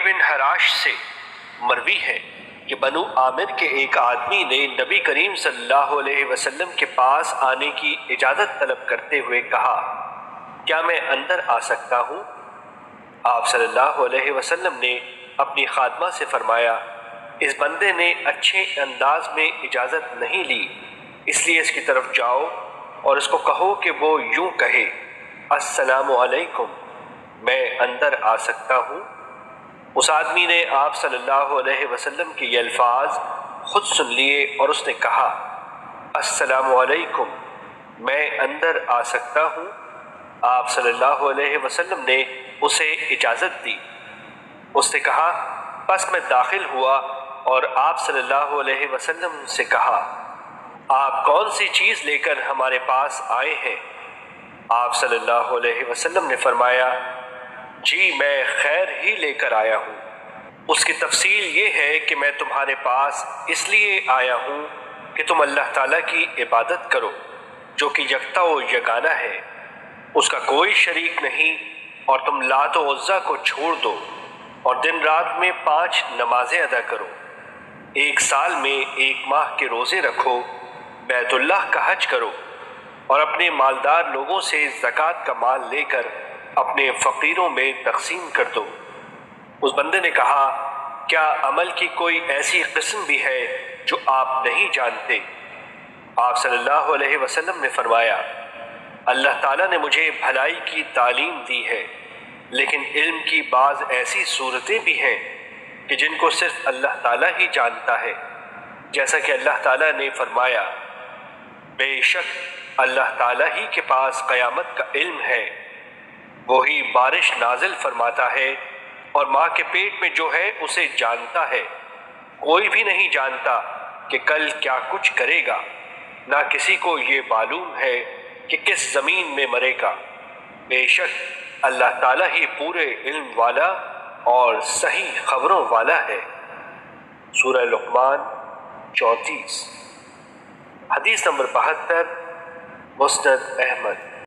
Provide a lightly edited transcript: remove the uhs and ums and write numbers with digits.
بن حراش سے مروی ہے کہ بنو عامر کے ایک آدمی نے نبی کریم صلی اللہ علیہ وسلم کے پاس آنے کی اجازت طلب کرتے ہوئے کہا، کیا میں اندر آ سکتا ہوں؟ آپ صلی اللہ علیہ وسلم نے اپنی خادمہ سے فرمایا، اس بندے نے اچھے انداز میں اجازت نہیں لی، اس لیے اس کی طرف جاؤ اور اس کو کہو کہ وہ یوں کہے، السلام علیکم، میں اندر آ سکتا ہوں؟ اس آدمی نے آپ صلی اللہ علیہ وسلم کے یہ الفاظ خود سن لیے اور اس نے کہا، السلام علیکم، میں اندر آ سکتا ہوں؟ آپ صلی اللہ علیہ وسلم نے اسے اجازت دی۔ اس نے کہا، پس میں داخل ہوا اور آپ صلی اللہ علیہ وسلم سے کہا، آپ کون سی چیز لے کر ہمارے پاس آئے ہیں؟ آپ صلی اللہ علیہ وسلم نے فرمایا، جی میں خیر ہی لے کر آیا ہوں۔ اس کی تفصیل یہ ہے کہ میں تمہارے پاس اس لیے آیا ہوں کہ تم اللہ تعالیٰ کی عبادت کرو جو کہ یکتا و یگانہ ہے، اس کا کوئی شریک نہیں، اور تم لات و عزیٰ کو چھوڑ دو اور دن رات میں 5 نمازیں ادا کرو، 1 سال میں 1 ماہ کے روزے رکھو، بیت اللہ کا حج کرو اور اپنے مالدار لوگوں سے زکوٰۃ کا مال لے کر اپنے فقیروں میں تقسیم کر دو۔ اس بندے نے کہا، کیا عمل کی کوئی ایسی قسم بھی ہے جو آپ نہیں جانتے؟ آپ صلی اللہ علیہ وسلم نے فرمایا، اللہ تعالیٰ نے مجھے بھلائی کی تعلیم دی ہے، لیکن علم کی بعض ایسی صورتیں بھی ہیں کہ جن کو صرف اللہ تعالیٰ ہی جانتا ہے، جیسا کہ اللہ تعالیٰ نے فرمایا، بے شک اللہ تعالیٰ ہی کے پاس قیامت کا علم ہے، وہی بارش نازل فرماتا ہے اور ماں کے پیٹ میں جو ہے اسے جانتا ہے، کوئی بھی نہیں جانتا کہ کل کیا کچھ کرے گا، نہ کسی کو یہ معلوم ہے کہ کس زمین میں مرے گا، بے شک اللہ تعالیٰ ہی پورے علم والا اور صحیح خبروں والا ہے۔ سورہ لقمان 34۔ حدیث نمبر 72، مسند احمد۔